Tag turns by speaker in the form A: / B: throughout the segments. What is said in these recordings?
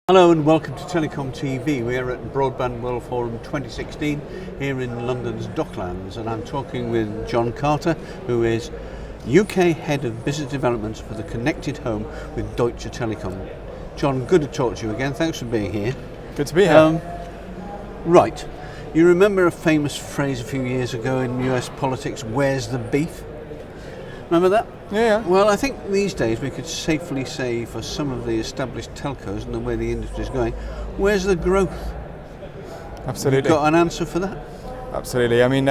A: Hello and welcome to TelecomTV. We are at Broadband World Forum 2016 here in London's Docklands, and I'm talking with Jon Carter, who is UK Head of Business Development for the Connected Home with Deutsche Telekom. Jon, good to talk to you again. Thanks for being here.
B: Good to be here.
A: Right, you remember a famous phrase a few years ago in US politics, "Where's the beef?" Remember that?
B: Yeah.
A: Well, I think these days we could safely say for some of the established telcos and the way the industry is going, where's the growth?
B: Absolutely.
A: Got an answer for that?
B: Absolutely. I mean,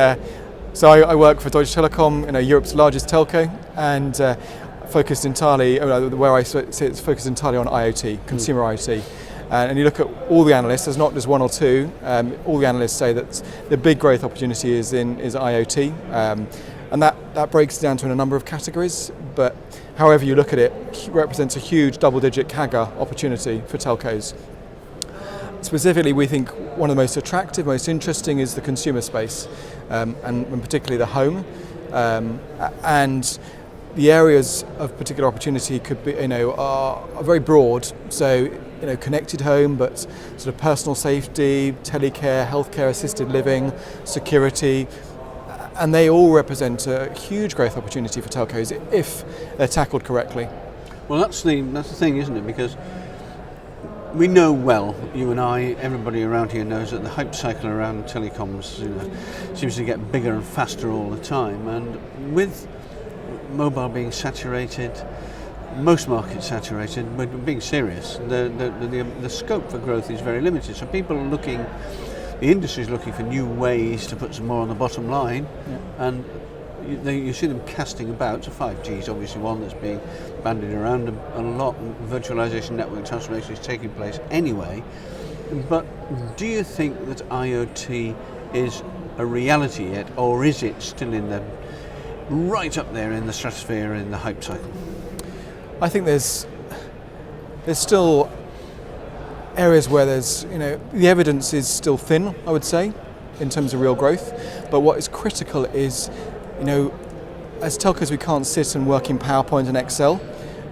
B: so I work for Deutsche Telekom, Europe's largest telco, and focused entirely, where I sit, it's focused entirely on IoT, consumer IoT. And you look at all the analysts, there's not just one or two, all the analysts say that the big growth opportunity is IoT. And that breaks down to a number of categories, but however you look at it, represents a huge double-digit CAGR opportunity for telcos. Specifically, we think one of the most attractive, most interesting is the consumer space, and particularly the home. And the areas of particular opportunity could be, are very broad. So, connected home, but sort of personal safety, telecare, healthcare, assisted living, security. And they all represent a huge growth opportunity for telcos if they're tackled correctly.
A: Well, that's the thing, isn't it? Because we know well, you and I, everybody around here knows that the hype cycle around telecoms seems to get bigger and faster all the time. And with mobile being saturated, most markets saturated, but being serious, the scope for growth is very limited. So people are looking. The industry is looking for new ways to put some more on the bottom line, and you see them casting about. So 5G is obviously one that's being bandied around a lot. Virtualization, network transformation is taking place anyway. But do you think that IoT is a reality yet, or is it still right up there in the stratosphere in the hype cycle?
B: I think there's still areas where there's, the evidence is still thin, I would say, in terms of real growth. But what is critical is, as telcos we can't sit and work in PowerPoint and Excel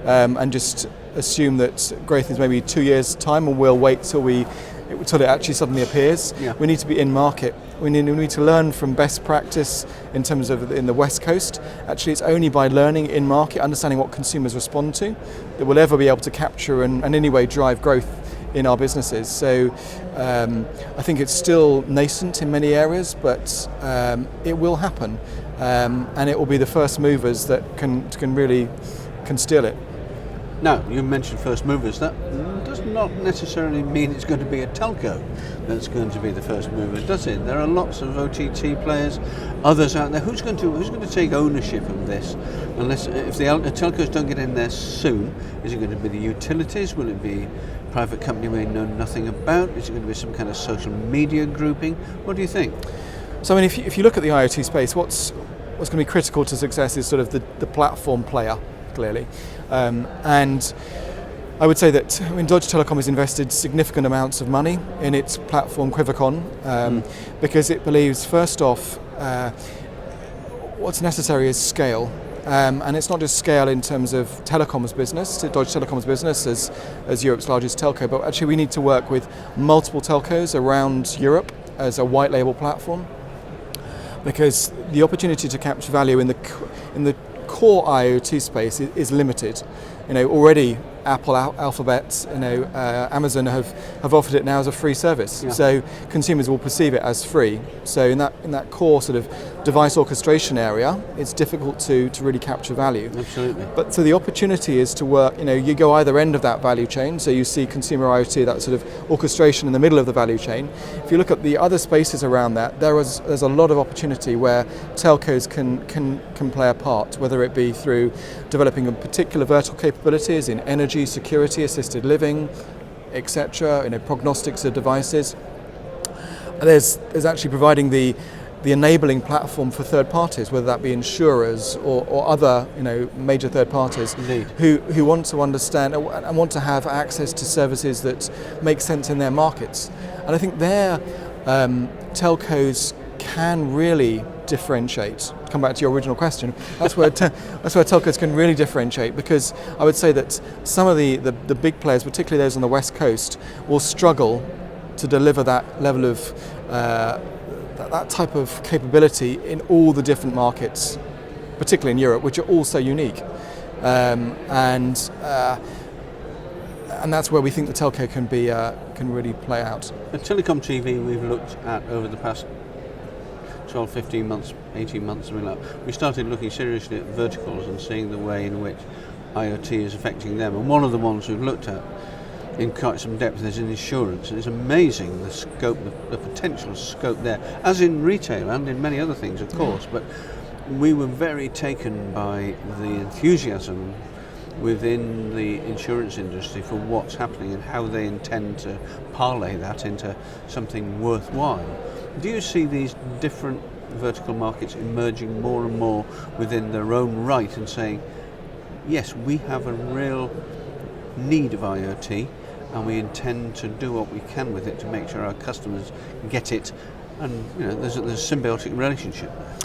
B: and just assume that growth is maybe 2 years' time, and we'll wait till it actually suddenly appears.
A: Yeah.
B: We need to be in market. We need to learn from best practice in terms of in the West Coast. Actually, it's only by learning in market, understanding what consumers respond to, that we'll ever be able to capture and in any way drive growth in our businesses. So I think it's still nascent in many areas, but it will happen, and it will be the first movers that can steal it.
A: Now, you mentioned first movers. That does not necessarily mean it's going to be a telco that's going to be the first mover, does it? There are lots of OTT players, others out there. Who's going to take ownership of this? Unless if the telcos don't get in there soon, is it going to be the utilities? Will it be a private company we know nothing about? Is it going to be some kind of social media grouping? What do you think?
B: So, I mean, if you look at the IoT space, what's going to be critical to success is sort of the platform player, clearly. And I would say that Deutsche Telekom has invested significant amounts of money in its platform Quivicon, because it believes, first off, what's necessary is scale. And it's not just scale in terms of Telekom's business, Deutsche Telekom's business as Europe's largest telco, but actually we need to work with multiple telcos around Europe as a white label platform, because the opportunity to capture value in the core IoT space is limited. Already Apple, Alphabet, Amazon have offered it now as a free service. Yeah. So consumers will perceive it as free. So in that core sort of device orchestration area, it's difficult to really capture value.
A: Absolutely.
B: But so the opportunity is to work, you go either end of that value chain, so you see consumer IoT, that sort of orchestration in the middle of the value chain. If you look at the other spaces around that, there's a lot of opportunity where telcos can play a part, whether it be through developing a particular vertical capabilities in energy, security, assisted living, etc., prognostics of devices. There's actually providing the enabling platform for third parties, whether that be insurers or other major third parties.
A: Indeed.
B: who want to understand and want to have access to services that make sense in their markets. And I think there telcos can really differentiate. Come back to your original question. That's where telcos can really differentiate, because I would say that some of the big players, particularly those on the West Coast, will struggle to deliver that level of that type of capability in all the different markets, particularly in Europe, which are all so unique. And that's where we think the telco can really play out.
A: At TelecomTV, we've looked at over the past 12, 15 months, 18 months, something like that. We started looking seriously at verticals and seeing the way in which IoT is affecting them. And one of the ones we've looked at in quite some depth is in insurance. And it's amazing the scope, the potential scope there, as in retail and in many other things, of course. But we were very taken by the enthusiasm within the insurance industry for what's happening and how they intend to parlay that into something worthwhile. Do you see these different vertical markets emerging more and more within their own right and saying, yes, we have a real need of IoT and we intend to do what we can with it to make sure our customers get it, and there's a symbiotic relationship there?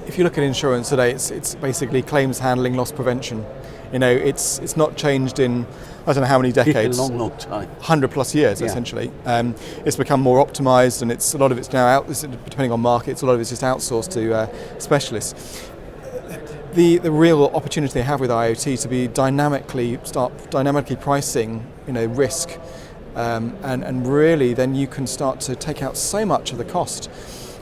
B: If you look at insurance today, it's basically claims handling, loss prevention. It's not changed in, I don't know how many decades.
A: A long time.
B: 100 plus years, essentially. It's become more optimized, and a lot of it's now out, depending on markets, a lot of it's just outsourced to specialists. The real opportunity they have with IoT to be dynamically pricing, risk, and really then you can start to take out so much of the cost.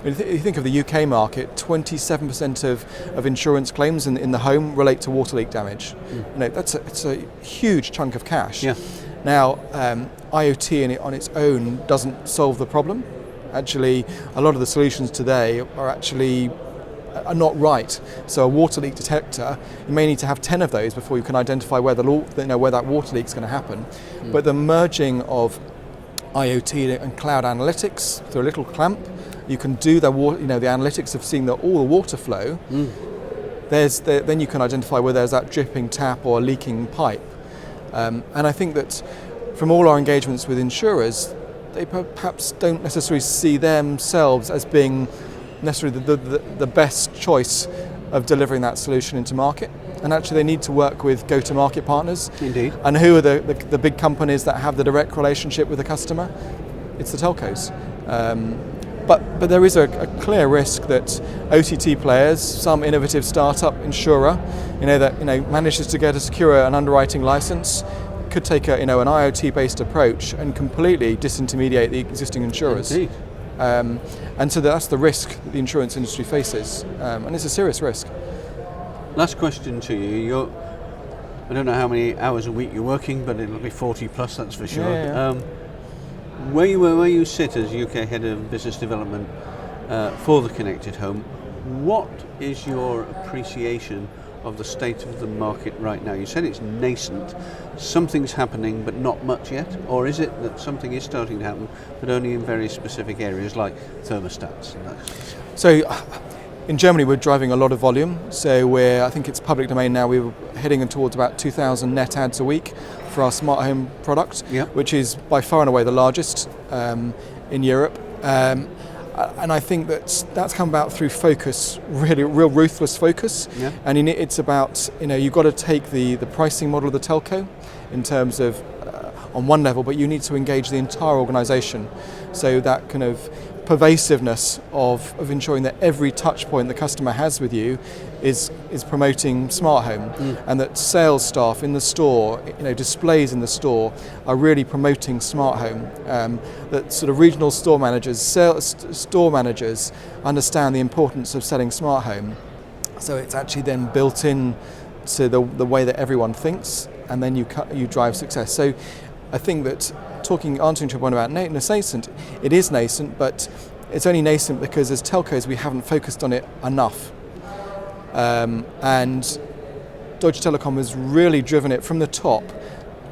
B: If you think of the UK market, 27% of insurance claims in the home relate to water leak damage. It's a huge chunk of cash.
A: Yeah.
B: Now, IoT on its own doesn't solve the problem. Actually, a lot of the solutions today are not right. So a water leak detector, you may need to have 10 of those before you can identify where that water leak is going to happen. But the merging of IoT and cloud analytics through a little clamp, you can do the analytics of seeing all the water flow. Then you can identify whether there's that dripping tap or a leaking pipe. And I think that from all our engagements with insurers, they perhaps don't necessarily see themselves as being necessarily the best choice of delivering that solution into market. And actually they need to work with go-to-market partners.
A: Indeed.
B: And who are the big companies that have the direct relationship with the customer? It's the telcos. But there is a clear risk that OTT players, some innovative startup insurer, that manages to secure an underwriting license, could take an IoT-based approach and completely disintermediate the existing insurers.
A: Indeed.
B: And so that's the risk that the insurance industry faces, and it's a serious risk.
A: Last question to you. I don't know how many hours a week you're working, but it'll be 40 plus, that's for sure.
B: Yeah.
A: Where you sit as UK Head of Business Development for the Connected Home, what is your appreciation of the state of the market right now? You said it's nascent, something's happening but not much yet, or is it that something is starting to happen but only in very specific areas like thermostats and that?
B: So in Germany we're driving a lot of volume, so I think it's public domain now, we're heading towards about 2,000 net adds a week for our smart home product, which is by far and away the largest in Europe. And I think that's come about through focus, really real ruthless focus. Yeah. And it's about, you've got to take the pricing model of the telco in terms of on one level, but you need to engage the entire organisation. So that kind of pervasiveness of ensuring that every touch point the customer has with you is promoting smart home, and that sales staff in the store, displays in the store are really promoting smart home. That sort of regional store managers, store managers understand the importance of selling smart home. So it's actually then built in to the way that everyone thinks, and then you drive success. So I think that answering to your point about nascent, it is nascent, but it's only nascent because as telcos we haven't focused on it enough. And Deutsche Telekom has really driven it from the top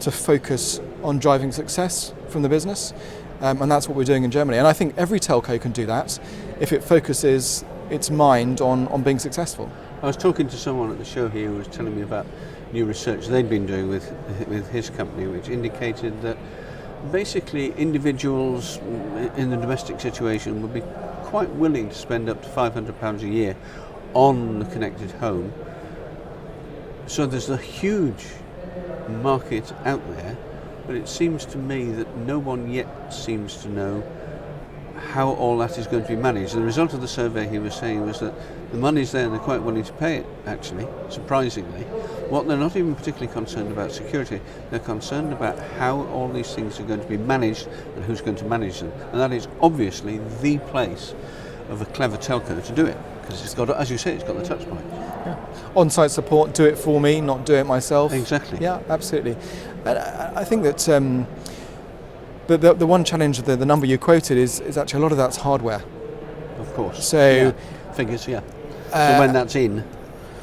B: to focus on driving success from the business, and that's what we're doing in Germany. And I think every telco can do that if it focuses its mind on being successful.
A: I was talking to someone at the show here who was telling me about new research they'd been doing with his company, which indicated that basically individuals in the domestic situation would be quite willing to spend up to £500 a year on the connected home. So there's a huge market out there, but it seems to me that no one yet seems to know how all that is going to be managed. The result of the survey, he was saying, was that the money's there and they're quite willing to pay it, actually, surprisingly. What they're not even particularly concerned about security, they're concerned about how all these things are going to be managed and who's going to manage them. And that is obviously the place of a clever telco to do it, because it's got, as you say, it's got the touch point.
B: Yeah. On-site support, do it for me, not do it myself.
A: Exactly.
B: Yeah, absolutely. And I think that the one challenge, the number you quoted, is actually a lot of that's hardware.
A: Of course.
B: So
A: figures, yeah. So when that's in.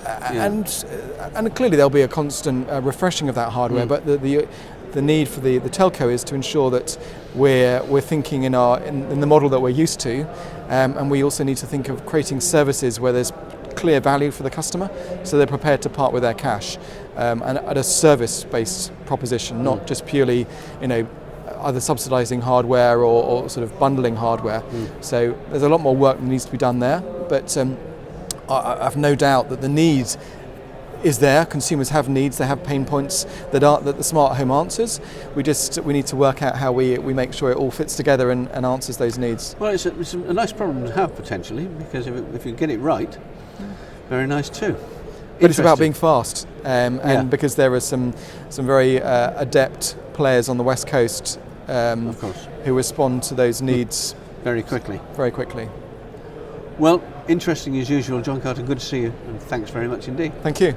B: And clearly there'll be a constant refreshing of that hardware, but the need for the telco is to ensure that we're thinking in the model that we're used to, and we also need to think of creating services where there's clear value for the customer, so they're prepared to part with their cash, and at a service-based proposition, not just purely, either subsidising hardware or sort of bundling hardware. So there's a lot more work that needs to be done there, but I've no doubt that the need is there. Consumers have needs, they have pain points that the smart home answers. We need to work out how we make sure it all fits together and answers those needs.
A: Well, it's a nice problem to have potentially, because if you get it right, very nice too.
B: But it's about being fast, and because there are some very adept players on the West Coast
A: of course,
B: who respond to those needs
A: very quickly.
B: Very quickly.
A: Well, interesting as usual, Jon Carter. Good to see you, and thanks very much indeed.
B: Thank you.